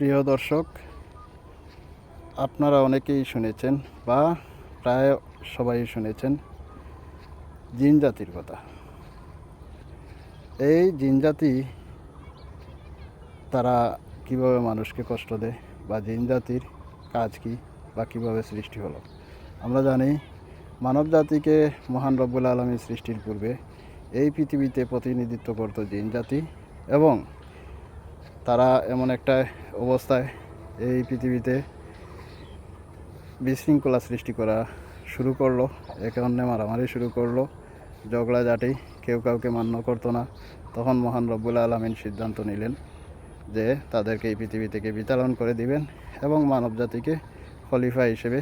প্রিয় দর্শক, আপনারা অনেকেই শুনেছেন বা প্রায় সবাই শুনেছেন জিন জাতির কথা। এই জিন জাতি তারা কিভাবে মানুষকে কষ্ট দেয় বা জিন জাতির কাজ কি বা কীভাবে সৃষ্টি হলো। আমরা জানি মানব জাতিকে মহান রব্বুল আলামিন সৃষ্টির পূর্বে এই পৃথিবীতে প্রতিনিধিত্ব করত জিন জাতি, এবং তারা এমন একটা অবস্থায় এই পৃথিবীতে বিশৃঙ্খলা সৃষ্টি করা শুরু করলো, একে অন্যে মারামারি শুরু করলো, ঝগড়াঝাটি, কেউ কাউকে মান্য করতো না। তখন মহান রব্বুল আলামিন সিদ্ধান্ত নিলেন যে তাদেরকে এই পৃথিবী থেকে বিতাড়ন করে দিবেন এবং মানব জাতিকে খলিফা হিসেবে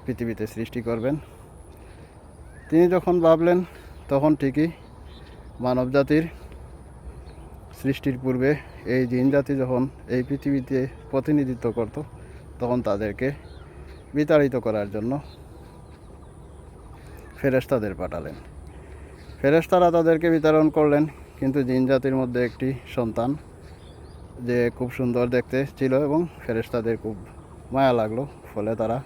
পৃথিবীতে সৃষ্টি করবেন। তিনি যখন ভাবলেন, তখন ঠিকই মানব জাতির সৃষ্টির পূর্বে এই জিন জাতি যখন এই পৃথিবীতে প্রতিনিধিত্ব করত, তখন তাদেরকে বিতাড়িত করার জন্য ফেরেশতাদের পাঠালেন। ফেরেশতারা তাদেরকে বিতরণ করলেন, কিন্তু জিন জাতির মধ্যে একটি সন্তান যে খুব সুন্দর দেখতে ছিল এবং ফেরেশতাদের খুব মায়া লাগলো, ফলে তারা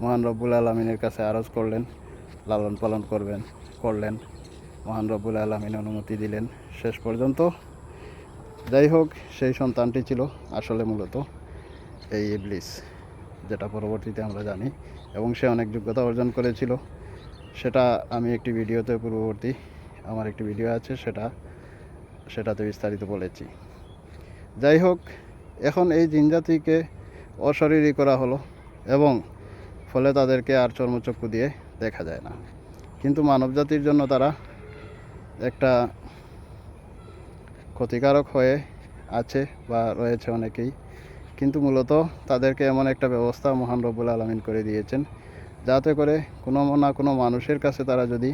মহান রব্বুল আলামিনের কাছে আরজ করলেন, লালন পালন করলেন। মহান রব্বুল আলামিন অনুমতি দিলেন। শেষ পর্যন্ত যাই হোক, সেই সন্তানটি ছিল আসলে মূলত এই ইবলিস, যেটা পরবর্তীতে আমরা জানি, এবং সে অনেক যোগ্যতা অর্জন করেছিল। সেটা আমি একটি ভিডিওতে পূর্ববর্তী আমার একটি ভিডিও আছে, সেটাতে বিস্তারিত বলেছি। যাই হোক, এখন এই জিনজাতিকে অশরীরী করা হলো এবং ফলে তাদেরকে আর চর্মচক্ষু দিয়ে দেখা যায় না। কিন্তু মানব জাতির জন্য তারা একটা ক্ষতিকারক হয়ে আছে বা রয়েছে অনেকেই, কিন্তু মূলত তাদেরকে এমন একটা ব্যবস্থা মহান রব্বুল আলামিন করে দিয়েছেন, যাতে করে কোনো না কোনো মানুষের কাছে তারা যদি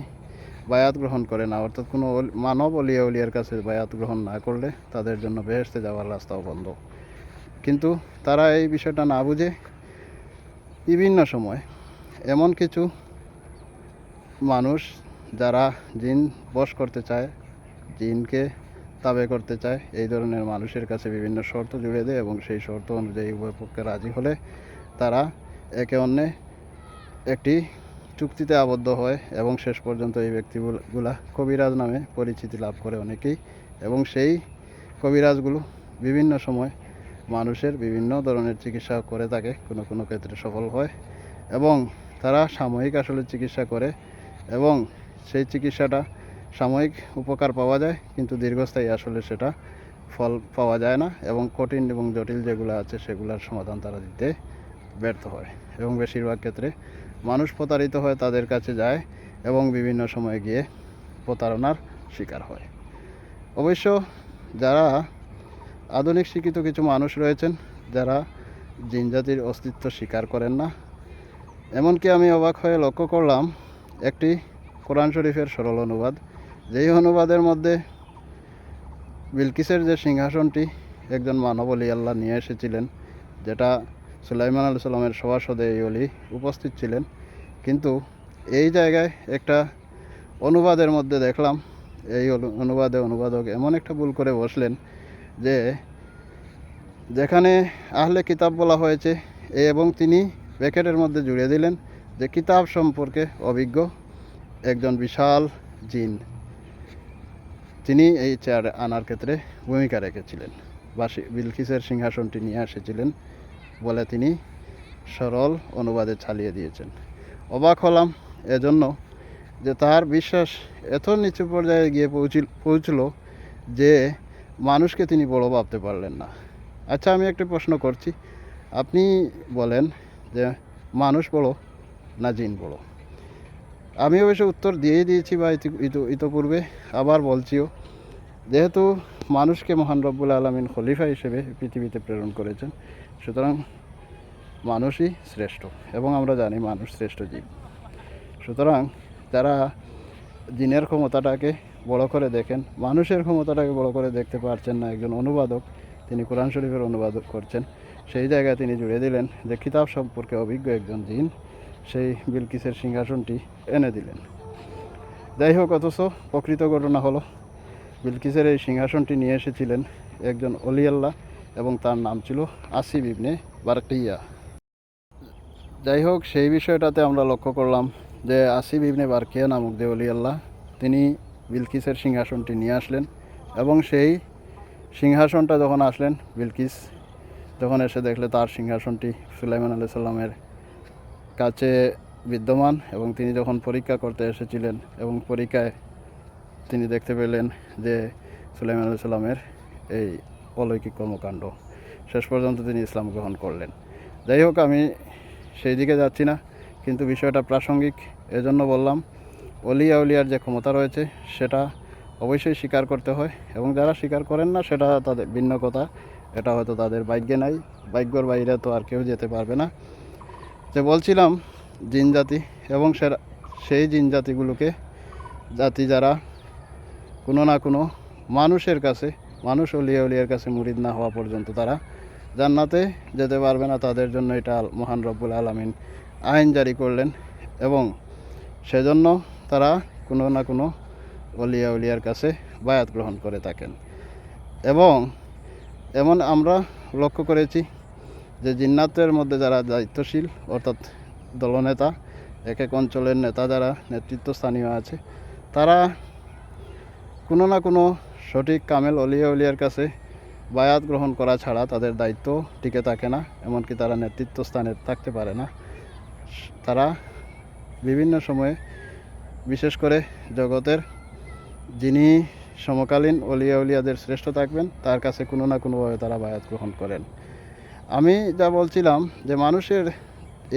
বায়াত গ্রহণ করে না, অর্থাৎ কোনো মানব অলিয়ার কাছে বায়াত গ্রহণ না করলে তাদের জন্য বেহেশতে যাওয়ার রাস্তাও বন্ধ। কিন্তু তারা এই বিষয়টা না বুঝে বিভিন্ন সময় এমন কিছু মানুষ যারা জিন বশ করতে চায়, জিনকে তাবে করতে চায়, এই ধরনের মানুষের কাছে বিভিন্ন শর্ত জুড়ে দেয় এবং সেই শর্ত অনুযায়ী উভয় পক্ষে রাজি হলে তারা একে অন্যে একটি চুক্তিতে আবদ্ধ হয় এবং শেষ পর্যন্ত এই ব্যক্তিগুলা কবিরাজ নামে পরিচিতি লাভ করে অনেকেই, এবং সেই কবিরাজগুলো বিভিন্ন সময় মানুষের বিভিন্ন ধরনের চিকিৎসা করে থাকে, কোনো কোনো ক্ষেত্রে সফল হয়, এবং তারা সাময়িক আসলে চিকিৎসা করে এবং সেই চিকিৎসাটা সাময়িক উপকার পাওয়া যায়, কিন্তু দীর্ঘস্থায়ী আসলে সেটা ফল পাওয়া যায় না, এবং কঠিন এবং জটিল যেগুলো আছে সেগুলোর সমাধান তারা দিতে ব্যর্থ হয়, এবং বেশিরভাগ ক্ষেত্রে মানুষ প্রতারিত হয়, তাদের কাছে যায় এবং বিভিন্ন সময় গিয়ে প্রতারণার শিকার হয়। অবশ্য যারা আধুনিক শিক্ষিত কিছু মানুষ রয়েছেন যারা জিনজাতির অস্তিত্ব স্বীকার করেন না, এমনকি আমি অবাক হয়ে লক্ষ্য করলাম একটি কোরআন শরীফের সরল অনুবাদ, যেই অনুবাদের মধ্যে বিলকিসের যে সিংহাসনটি একজন মানব অলি আল্লাহ নিয়ে এসেছিলেন, যেটা সুলাইমান আলাইহিস সালামের সভাসদে এই অলি উপস্থিত ছিলেন, কিন্তু এই জায়গায় একটা অনুবাদের মধ্যে দেখলাম এই অনুবাদক এমন একটা ভুল করে বসলেন যে যেখানে আহলে কিতাব বলা হয়েছে এবং তিনি ব্র্যাকেটের মধ্যে জুড়ে দিলেন যে কিতাব সম্পর্কে অভিজ্ঞ একজন বিশাল জিন তিনি এই চেয়ার আনার ক্ষেত্রে ভূমিকা রেখেছিলেন বা বিলকিসের সিংহাসনটি নিয়ে এসেছিলেন বলে তিনি সরল অনুবাদে চালিয়ে দিয়েছেন। অবাক হলাম এজন্য যে তার বিশ্বাস এত নিচু পর্যায়ে গিয়ে পৌঁছল যে মানুষকে তিনি বড় ভাবতে পারলেন না। আচ্ছা, আমি একটা প্রশ্ন করছি, আপনি বলেন যে মানুষ বড় না জিন বড়? আমি অবশ্য উত্তর দিয়েই দিয়েছি বা ইতোপূর্বে আবার বলছিও, যেহেতু মানুষকে মহান রব্বুল আলামিন খলিফা হিসেবে পৃথিবীতে প্রেরণ করেছেন, সুতরাং মানুষই শ্রেষ্ঠ, এবং আমরা জানি মানুষ শ্রেষ্ঠ জীব। সুতরাং যারা জিনের ক্ষমতাটাকে বড় করে দেখেন, মানুষের ক্ষমতাটাকে বড় করে দেখতে পারছেন না, একজন অনুবাদক তিনি কোরআন শরীফের অনুবাদ করছেন, সেই জায়গায় তিনি জুড়ে দিলেন যে কিতাব সম্পর্কে অভিজ্ঞ একজন জিন সেই বিলকিসের সিংহাসনটি এনে দিলেন। যাই হোক, অথচ প্রকৃত ঘটনা হলো বিলকিসের এই সিংহাসনটি নিয়ে এসেছিলেন একজন অলি আল্লাহ এবং তার নাম ছিল আসিফ ইবনে বারকিয়া। যাই হোক, সেই বিষয়টাতে আমরা লক্ষ্য করলাম যে আসিফ ইবনে বারকিয়া নামক যে ওলি আল্লাহ, তিনি বিলকিসের সিংহাসনটি নিয়ে আসলেন এবং সেই সিংহাসনটা যখন আসলেন, বিলকিস যখন এসে দেখলে তার সিংহাসনটি সুলাইমান আলাইহিস সালামের কাছে বিদ্যমান এবং তিনি যখন পরীক্ষা করতে এসেছিলেন এবং পরীক্ষায় তিনি দেখতে পেলেন যে সুলাইমান আলাইহিস সালামের এই অলৌকিক কর্মকাণ্ড, শেষ পর্যন্ত তিনি ইসলাম গ্রহণ করলেন। যাই হোক, আমি সেই দিকে যাচ্ছি না, কিন্তু বিষয়টা প্রাসঙ্গিক এজন্য বললাম। অলিয়া উলিয়ার যে ক্ষমতা রয়েছে সেটা অবশ্যই স্বীকার করতে হয়, এবং যারা স্বীকার করেন না সেটা তাদের ভিন্ন কথা, এটা হয়তো তাদের ভাগ্যে নাই, ভাগ্যর বাইরে তো আর কেউ যেতে পারবে না। যে বলছিলাম জিন জাতি, এবং সেই জিন জাতিগুলোকে জাতি যারা কোনো না কোনো মানুষের কাছে, মানুষ অলিয়া উলিয়ার কাছে মুরিদ না হওয়া পর্যন্ত তারা জান্নাতে যেতে পারবে না, তাদের জন্য এটা মহান রব্বুল আলামিন আইন জারি করলেন, এবং সেজন্য তারা কোনো না কোনো অলিয়া উলিয়ার কাছে বায়াত গ্রহণ করে থাকেন। এবং এমন আমরা লক্ষ্য করেছি যে জিন্নাতের মধ্যে যারা দায়িত্বশীল, অর্থাৎ দলনেতা, এক এক অঞ্চলের নেতা যারা নেতৃত্বস্থানীয় আছে, তারা কোনো না কোনো সঠিক কামেল অলিয়া উলিয়ার কাছে বায়াত গ্রহণ করা ছাড়া তাদের দায়িত্ব টিকে থাকে না, এমনকি তারা নেতৃত্ব স্থানে থাকতে পারে না। তারা বিভিন্ন সময়ে, বিশেষ করে জগতের যিনি সমকালীন অলিয়া উলিয়াদের শ্রেষ্ঠ থাকবেন, তার কাছে কোনো না কোনোভাবে তারা বায়াত গ্রহণ করেন। আমি যা বলছিলাম যে মানুষের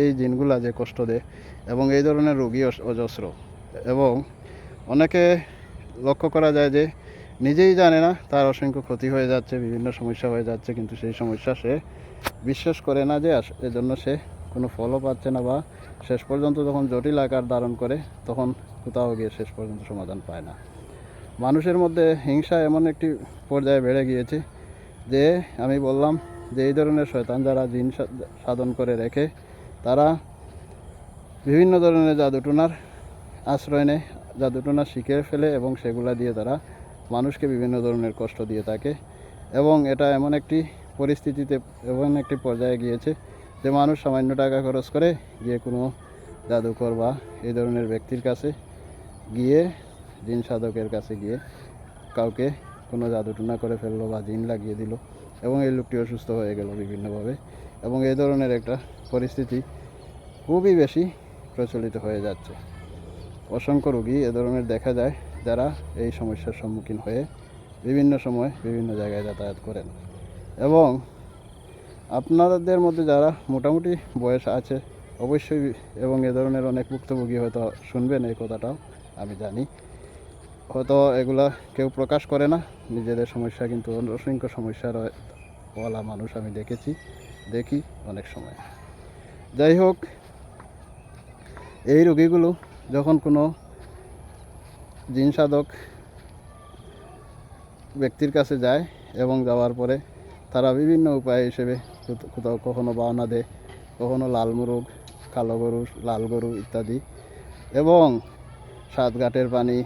এই জিনগুলা যে কষ্ট দেয়, এবং এই ধরনের রোগী অজস্র, এবং অনেকে লক্ষ্য করা যায় যে নিজেই জানে না তার অসংখ্য ক্ষতি হয়ে যাচ্ছে, বিভিন্ন সমস্যা হয়ে যাচ্ছে, কিন্তু সেই সমস্যা সে বিশ্বাস করে না, যে এজন্য সে কোনো ফলও পাচ্ছে না, বা শেষ পর্যন্ত যখন জটিল আকার ধারণ করে তখন কোথাও গিয়ে শেষ পর্যন্ত সমাধান পায় না। মানুষের মধ্যে হিংসা এমন একটি পর্যায়ে বেড়ে গিয়েছে যে আমি বললাম যে এই ধরনের শয়তান যারা জিন সাধন করে রেখে, তারা বিভিন্ন ধরনের জাদুটোনার আশ্রয় নেয়, জাদুটোনা শিখে ফেলে, এবং সেগুলা দিয়ে তারা মানুষকে বিভিন্ন ধরনের কষ্ট দিয়ে থাকে। এবং এটা এমন একটি পরিস্থিতিতে, এমন একটি পর্যায়ে গিয়েছে যে মানুষ সামান্য টাকা খরচ করে গিয়ে কোনো জাদুকর বা এই ধরনের ব্যক্তির কাছে গিয়ে, জিন সাধকের কাছে গিয়ে কাউকে কোনো জাদুটোনা করে ফেললো বা জিন লাগিয়ে দিল, এবং এই লোকটি অসুস্থ হয়ে গেল বিভিন্নভাবে। এবং এই ধরনের একটা পরিস্থিতি খুবই বেশি প্রচলিত হয়ে যাচ্ছে। অসংখ্য রোগী এ ধরনের দেখা যায় যারা এই সমস্যার সম্মুখীন হয়ে বিভিন্ন সময় বিভিন্ন জায়গায় যাতায়াত করেন। এবং আপনাদের মধ্যে যারা মোটামুটি বয়স আছে অবশ্যই, এবং এ ধরনের অনেক ভুক্তভোগী হয়তো শুনবেন এই কথাটাও, আমি জানি। হয়তো এগুলা কেউ প্রকাশ করে না নিজেদের সমস্যা, কিন্তু অসংখ্য সমস্যার ওয়ালা মানুষ আমি দেখি অনেক সময়। যাই হোক, এই রোগীগুলো যখন কোনো জিন সাধক ব্যক্তির কাছে যায়, এবং যাওয়ার পরে তারা বিভিন্ন উপায় হিসেবে কোথাও কখনো বাওনা দেয়, কখনো লাল মুরগ, কালো গরু, লাল গরু ইত্যাদি, এবং সাত ঘাটের পানি,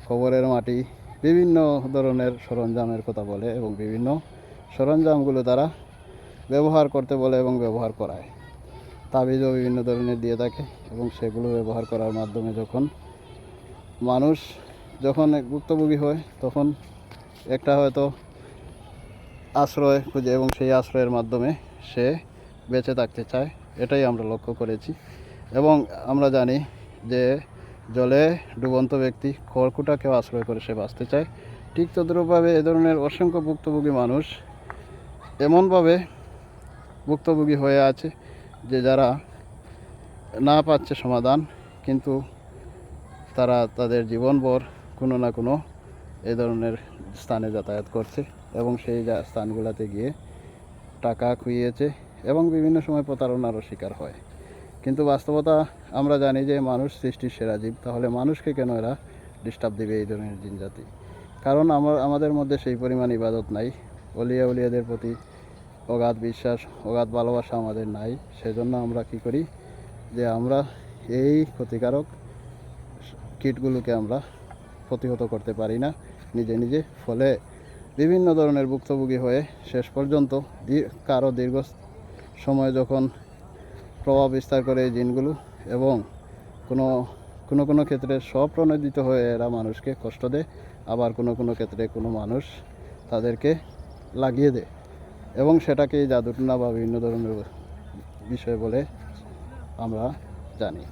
কবরের মাটি, বিভিন্ন ধরনের সরঞ্জামের কথা বলে, এবং বিভিন্ন সরঞ্জামগুলো তারা ব্যবহার করতে বলে এবং ব্যবহার করায়। তাবিজও বিভিন্ন ধরনের দিয়ে থাকে, এবং সেগুলো ব্যবহার করার মাধ্যমে মানুষ যখন ভুক্তভোগী হয় তখন একটা হয়তো আশ্রয় খুঁজে, এবং সেই আশ্রয়ের মাধ্যমে সে বেঁচে থাকতে চায়। এটাই আমরা লক্ষ্য করেছি। এবং আমরা জানি যে জলে ডুবন্ত ব্যক্তি খড়কুটাকেও আশ্রয় করে সে বাঁচতে চায়। ঠিক তদ্রূপভাবে এ ধরনের অসংখ্য ভুক্তভোগী মানুষ এমনভাবে ভুক্তভোগী হয়ে আছে যে যারা না পাচ্ছে সমাধান, কিন্তু তারা তাদের জীবনভর কোনো না কোনো এই ধরনের স্থানে যাতায়াত করছে, এবং সেই স্থানগুলোতে গিয়ে টাকা খুইয়েছে, এবং বিভিন্ন সময় প্রতারণারও শিকার হয়। কিন্তু বাস্তবতা আমরা জানি যে মানুষ সৃষ্টির সেরা জীব, তাহলে মানুষকে কেন এরা ডিস্টার্ব দেবে এই ধরনের জিনজাতি? কারণ আমাদের মধ্যে সেই পরিমাণ ইবাদত নাই, অলিয়া উলিয়াদের প্রতি অগাধ বিশ্বাস, অগাধ ভালোবাসা আমাদের নাই। সেজন্য আমরা কি করি, যে আমরা এই ক্ষতিকারক কীটগুলোকে আমরা প্রতিহত করতে পারি না নিজে নিজে। ফলে বিভিন্ন ধরনের ভুক্তভোগী হয়ে শেষ পর্যন্ত কারো দীর্ঘ সময় যখন প্রভাব বিস্তার করে এই জিনগুলো, এবং কোনো কোনো কোনো ক্ষেত্রে স্বপ্রণোদিত হয়ে এরা মানুষকে কষ্ট দেয়, আবার কোনো কোনো ক্ষেত্রে কোনো মানুষ তাদেরকে লাগিয়ে দেয়, এবং সেটাকে জাদুটনা বা বিভিন্ন ধরনের বিষয় বলে আমরা জানি।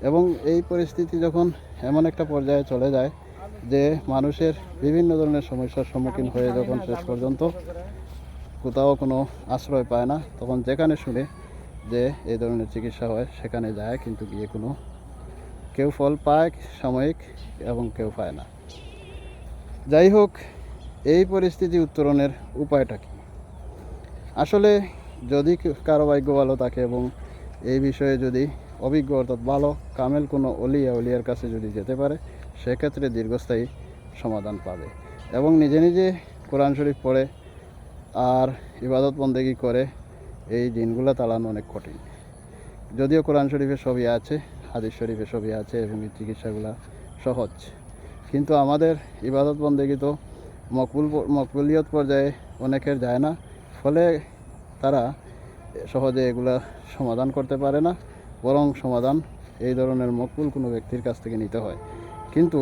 এবং এই পরিস্থিতি যখন এমন একটা পর্যায়ে চলে যায় যে মানুষের বিভিন্ন ধরনের সমস্যার সম্মুখীন হয়ে যখন শেষ পর্যন্ত কোথাও কোনো আশ্রয় পায় না, তখন যেখানে শুনে যে এই ধরনের চিকিৎসা হয় সেখানে যায়, কিন্তু গিয়ে কোনো কেউ ফল পায় সাময়িক এবং কেউ পায় না। যাই হোক, এই পরিস্থিতি উত্তরণের উপায়টা কি? আসলে যদি কারো ভাগ্য ভালো থাকে এবং এই বিষয়ে যদি অভিজ্ঞ অর্থাৎ ভালো কামেল কোনো অলিয়ার কাছে যদি যেতে পারে, সেক্ষেত্রে দীর্ঘস্থায়ী সমাধান পাবে। এবং নিজে নিজে কোরআন শরীফ পড়ে আর ইবাদত বন্দেগী করে এই দিনগুলো তাড়ানো অনেক কঠিন। যদিও কোরআন শরীফে সবই আছে, হাদিস শরীফে সবই আছে এবং এই চিকিৎসাগুলো সহজ, কিন্তু আমাদের ইবাদত বন্দেগী তো মকবুলিয়ত পর্যায়ে অনেকের যায় না, ফলে তারা সহজে এগুলা সমাধান করতে পারে না, বরং সমাধান এই ধরনের মকবুল কোনো ব্যক্তির কাছ থেকে নিতে হয়। কিন্তু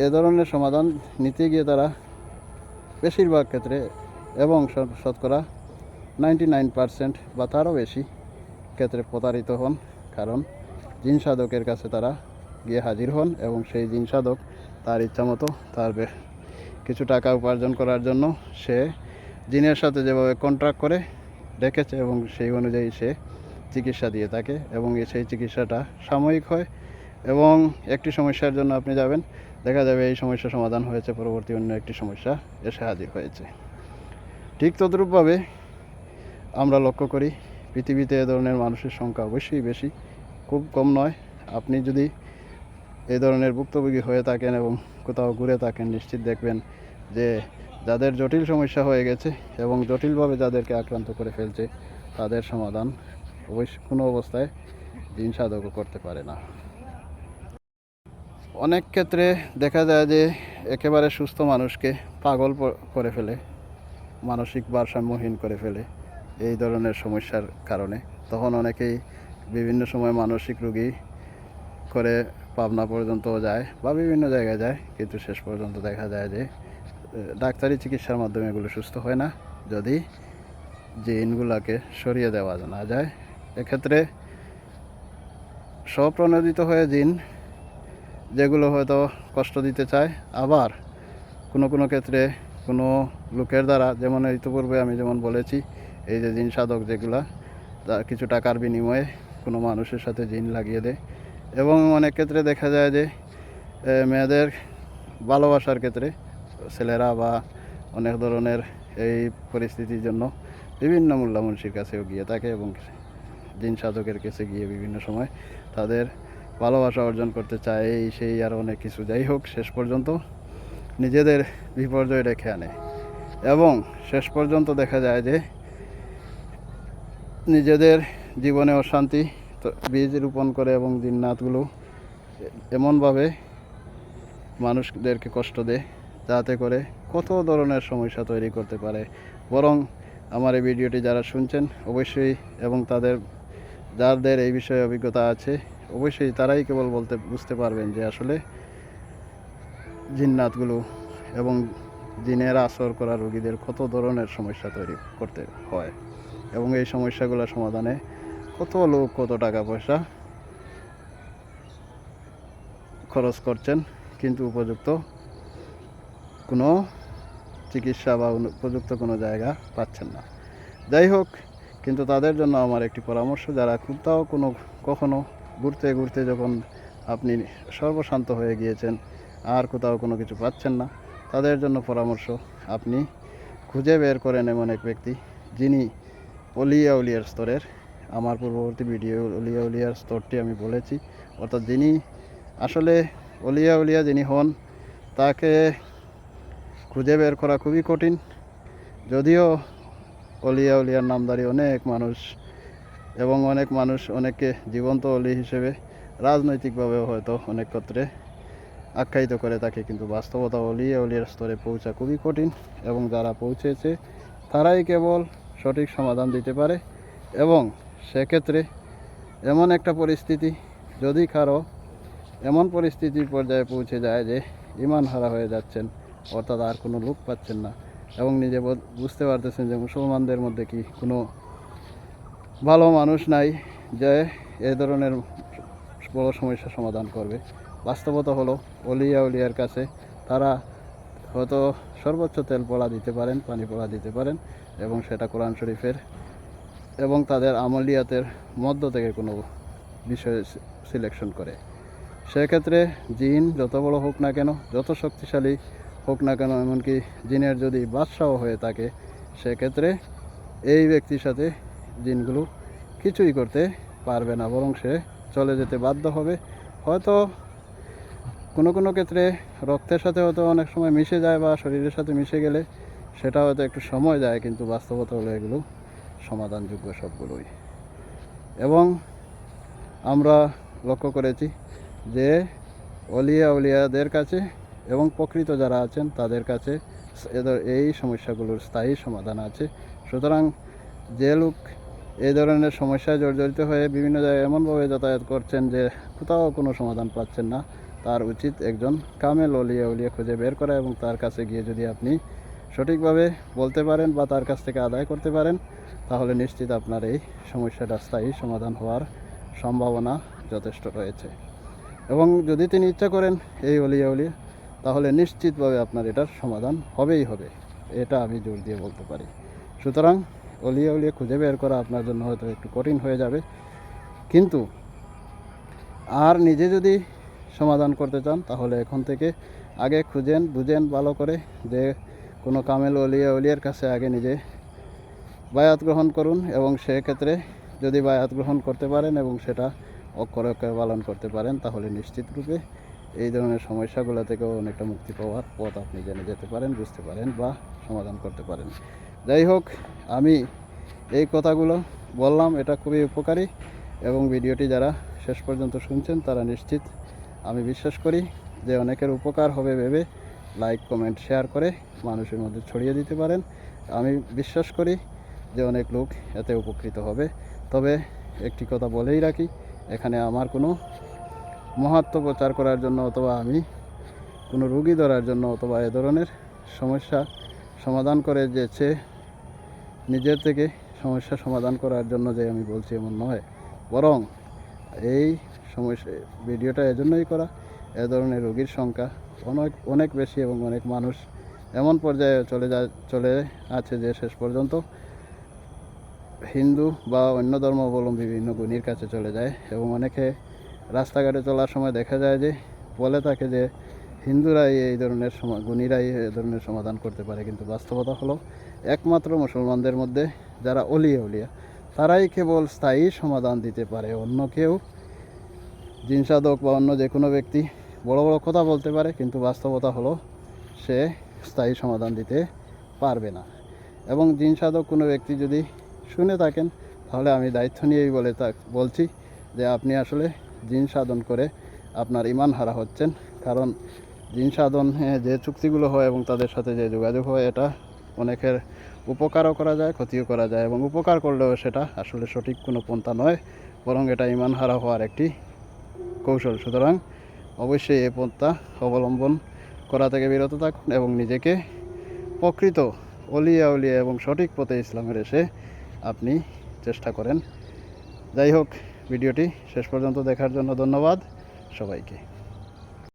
এ ধরনের সমাধান নিতে গিয়ে তারা বেশিরভাগ ক্ষেত্রে এবং শতকরা 99% বা তারও বেশি ক্ষেত্রে প্রতারিত হন, কারণ জিন সাধকের কাছে তারা গিয়ে হাজির হন এবং সেই জিন সাধক তার ইচ্ছামতো তার কিছু টাকা উপার্জন করার জন্য সে জিনের সাথে যেভাবে কন্ট্রাক্ট করে রেখেছে এবং সেই অনুযায়ী সে চিকিৎসা দিয়ে থাকে, এবং সেই চিকিৎসাটা সাময়িক হয় এবং একটি সমস্যার জন্য আপনি যাবেন, দেখা যাবে এই সমস্যা সমাধান হয়েছে, পরবর্তী অন্য একটি সমস্যা এসে হাজির হয়েছে। ঠিক তদ্রূপভাবে আমরা লক্ষ্য করি পৃথিবীতে এ ধরনের মানুষের সংখ্যা অবশ্যই বেশি, খুব কম নয়। আপনি যদি এই ধরনের ভুক্তভোগী হয়ে থাকেন এবং কোথাও ঘুরে থাকেন, নিশ্চিত দেখবেন যে যাদের জটিল সমস্যা হয়ে গেছে এবং জটিলভাবে যাদেরকে আক্রান্ত করে ফেলছে, তাদের সমাধান অবশ্যই কোনো অবস্থায় জিন সাধকও করতে পারে না। অনেক ক্ষেত্রে দেখা যায় যে একেবারে সুস্থ মানুষকে পাগল করে ফেলে, মানসিক ভারসাম্যহীন করে ফেলে এই ধরনের সমস্যার কারণে। তখন অনেকেই বিভিন্ন সময় মানসিক রোগী করে পাবনা পর্যন্ত যায় বা বিভিন্ন জায়গায় যায়, কিন্তু শেষ পর্যন্ত দেখা যায় যে ডাক্তারি চিকিৎসার মাধ্যমে এগুলো সুস্থ হয় না, যদি জিনগুলোকে সরিয়ে দেওয়া না যায়। এক্ষেত্রে স্বপ্রণোদিত হয়ে জিন যেগুলো হয়তো কষ্ট দিতে চায়, আবার কোনো কোনো ক্ষেত্রে কোনো লোকের দ্বারা, যেমন ইতিপূর্বে আমি যেমন বলেছি, এই যে জিন সাধক যেগুলা কিছু টাকার বিনিময়ে কোনো মানুষের সাথে জিন লাগিয়ে দেয়। এবং অনেক ক্ষেত্রে দেখা যায় যে মেয়েদের ভালোবাসার ক্ষেত্রে ছেলেরা বা অনেক ধরনের এই পরিস্থিতির জন্য বিভিন্ন মোল্লা মুন্সির কাছেও গিয়ে থাকে এবং জিন সাধকের কাছে গিয়ে বিভিন্ন সময় তাদের ভালোবাসা অর্জন করতে চায়, এই সেই আর অনেক কিছু। যাই হোক, শেষ পর্যন্ত নিজেদের বিপর্যয় ডেকে আনে এবং শেষ পর্যন্ত দেখা যায় যে নিজেদের জীবনে অশান্তি বীজ রোপণ করে এবং জিন্নাতগুলো এমনভাবে মানুষদেরকে কষ্ট দেয় যাতে করে কত ধরনের সমস্যা তৈরি করতে পারে। বরং আমার এই ভিডিওটি যারা শুনছেন অবশ্যই, এবং যাদের এই বিষয়ে অভিজ্ঞতা আছে অবশ্যই, তারাই কেবল বুঝতে পারবেন যে আসলে জিন্নাতগুলো এবং জিনের আসর করা রোগীদের কত ধরনের সমস্যা তৈরি করতে হয়, এবং এই সমস্যাগুলো সমাধানে কত লোক কত টাকা পয়সা খরচ করছেন, কিন্তু উপযুক্ত কোনো চিকিৎসা বা উপযুক্ত কোনো জায়গা পাচ্ছেন না। যাই হোক, কিন্তু তাদের জন্য আমার একটি পরামর্শ, যারা কোথাও কখনো ঘুরতে ঘুরতে যখন আপনি সর্বশান্ত হয়ে গিয়েছেন আর কোথাও কোনো কিছু পাচ্ছেন না, তাদের জন্য পরামর্শ, আপনি খুঁজে বের করেন এমন এক ব্যক্তি যিনি অলিয়ার স্তরের। আমার পূর্ববর্তী ভিডিও অলিয়ার স্তরটি আমি বলেছি, অর্থাৎ যিনি আসলে অলিয়া যিনি হন, তাকে খুঁজে বের করা খুবই কঠিন। যদিও অলিয়ার নামধারী অনেক মানুষ এবং অনেক মানুষ অনেককে জীবন্ত অলি হিসেবে রাজনৈতিকভাবেও হয়তো অনেক ক্ষেত্রে আখ্যায়িত করে থাকে, কিন্তু বাস্তবতা অলিয়া উলিয়ার স্তরে পৌঁছা খুবই কঠিন, এবং যারা পৌঁছেছে তারাই কেবল সঠিক সমাধান দিতে পারে। এবং সেক্ষেত্রে এমন একটা পরিস্থিতি, যদি কারো এমন পরিস্থিতির পর্যায়ে পৌঁছে যায় যে ইমান হারা হয়ে যাচ্ছেন, অর্থাৎ আর কোনো লোক পাচ্ছেন না, এবং নিজে বুঝতে পারতেছেন যে মুসলমানদের মধ্যে কি কোনো ভালো মানুষ নাই যে এই ধরনের বড় সমস্যার সমাধান করবে। বাস্তবতা হলো অলিয়া উলিয়ার কাছে তারা হয়তো সর্বোচ্চ তেল পড়া দিতে পারেন, পানি পড়া দিতে পারেন, এবং সেটা কোরআন শরীফের এবং তাদের আমলিয়াতের মধ্য থেকে কোনো বিষয় সিলেকশন করে। সেক্ষেত্রে জিন যত বড় হোক না কেন, যত শক্তিশালী হোক না কেন, এমনকি জিনের যদি বাদশাহ হয়ে থাকে, সেক্ষেত্রে এই ব্যক্তির সাথে জিনগুলো কিছুই করতে পারবে না, বরং সে চলে যেতে বাধ্য হবে। হয়তো কোনো কোনো ক্ষেত্রে রক্তের সাথে হয়তো অনেক সময় মিশে যায়, বা শরীরের সাথে মিশে গেলে সেটা হয়তো একটু সময় যায়, কিন্তু বাস্তবতা হলো এগুলো সমাধানযোগ্য সবগুলোই। এবং আমরা লক্ষ্য করেছি যে অলিয়া উলিয়াদের কাছে এবং প্রকৃত যারা আছেন তাদের কাছে এই সমস্যাগুলোর স্থায়ী সমাধান আছে। সুতরাং যে লোক এই ধরনের সমস্যায় জর্জরিত হয়ে বিভিন্ন জায়গায় এমনভাবে যাতায়াত করছেন যে কোথাও কোনো সমাধান পাচ্ছেন না, তার উচিত একজন কামেল অলিয়া উলিয়া খুঁজে বের করা, এবং তার কাছে গিয়ে যদি আপনি সঠিকভাবে বলতে পারেন বা তার কাছ থেকে আদায় করতে পারেন, তাহলে নিশ্চিত আপনার এই সমস্যাটা স্থায়ী সমাধান হওয়ার সম্ভাবনা যথেষ্ট রয়েছে। এবং যদি তিনি ইচ্ছা করেন এই অলিয়া উলিয়া, তাহলে নিশ্চিতভাবে আপনার এটার সমাধান হবেই হবে, এটা আমি জোর দিয়ে বলতে পারি। সুতরাং অলিয়া উলিয়া খুঁজে বের করা আপনার জন্য হয়তো একটু কঠিন হয়ে যাবে, কিন্তু আর নিজে যদি সমাধান করতে চান, তাহলে এখন থেকে আগে খুঁজেন বুঝেন ভালো করে যে কোনো কামেল অলিয়া উলিয়ার কাছে আগে নিজে বায়াত গ্রহণ করুন, এবং সেক্ষেত্রে যদি বায়াত গ্রহণ করতে পারেন এবং সেটা অক্ষরে অক্ষরে পালন করতে পারেন, তাহলে নিশ্চিত রূপে এই ধরনের সমস্যাগুলো থেকেও অনেকটা মুক্তি পাওয়ার পথ আপনি জেনে যেতে পারেন, বুঝতে পারেন বা সমাধান করতে পারেন। যাই হোক, আমি এই কথাগুলো বললাম, এটা খুবই উপকারী, এবং ভিডিওটি যারা শেষ পর্যন্ত শুনছেন তারা নিশ্চিত, আমি বিশ্বাস করি যে অনেকের উপকার হবে ভেবে লাইক কমেন্ট শেয়ার করে মানুষের মধ্যে ছড়িয়ে দিতে পারেন। আমি বিশ্বাস করি যে অনেক লোক এতে উপকৃত হবে। তবে একটি কথা বলেই রাখি, এখানে আমার কোনো মহাত্ম প্রচার করার জন্য, অথবা আমি কোনো রুগী ধরার জন্য, অথবা এ ধরনের সমস্যা সমাধান করে যেছে নিজের থেকে সমস্যা সমাধান করার জন্য যে আমি বলছি এমন নয়, বরং এই সমস্যা ভিডিওটা এজন্যই করা, এ ধরনের রোগীর সংখ্যা অনেক বেশি, এবং অনেক মানুষ এমন পর্যায়ে চলে আছে যে শেষ পর্যন্ত হিন্দু বা অন্য ধর্মাবলম্বী বিভিন্ন গুণীর কাছে চলে যায়। এবং অনেকে রাস্তাঘাটে চলার সময় দেখা যায় যে বলে থাকে যে হিন্দুরাই এই ধরনের গুণীরাই এই ধরনের সমাধান করতে পারে, কিন্তু বাস্তবতা হলো একমাত্র মুসলমানদের মধ্যে যারা অলিয়া উলিয়া, তারাই কেবল স্থায়ী সমাধান দিতে পারে। অন্য কেউ, জিন সাধক বা অন্য যে কোনো ব্যক্তি বড় বড় কথা বলতে পারে, কিন্তু বাস্তবতা হলো সে স্থায়ী সমাধান দিতে পারবে না। এবং জিন সাধক কোনো ব্যক্তি যদি শুনে থাকেন, তাহলে আমি দায়িত্ব নিয়েই বলছি যে আপনি আসলে জিন সাধন করে আপনার ইমান হারা হচ্ছেন। কারণ জিন সাধন যে চুক্তিগুলো হয় এবং তাদের সাথে যে যোগাযোগ হয়, এটা অনেকের উপকারও করা যায়, ক্ষতিও করা যায়, এবং উপকার করলেও সেটা আসলে সঠিক কোনো পন্থা নয়, বরং এটা ইমান হারা হওয়ার একটি কৌশল। সুতরাং অবশ্যই এই পন্থা অবলম্বন করা থেকে বিরত থাকুন, এবং নিজেকে প্রকৃত অলিয়া উলিয়া এবং সঠিক পথে ইসলামের এসে আপনি চেষ্টা করেন। যাই হোক, ভিডিওটি শেষ পর্যন্ত দেখার জন্য ধন্যবাদ সবাইকে।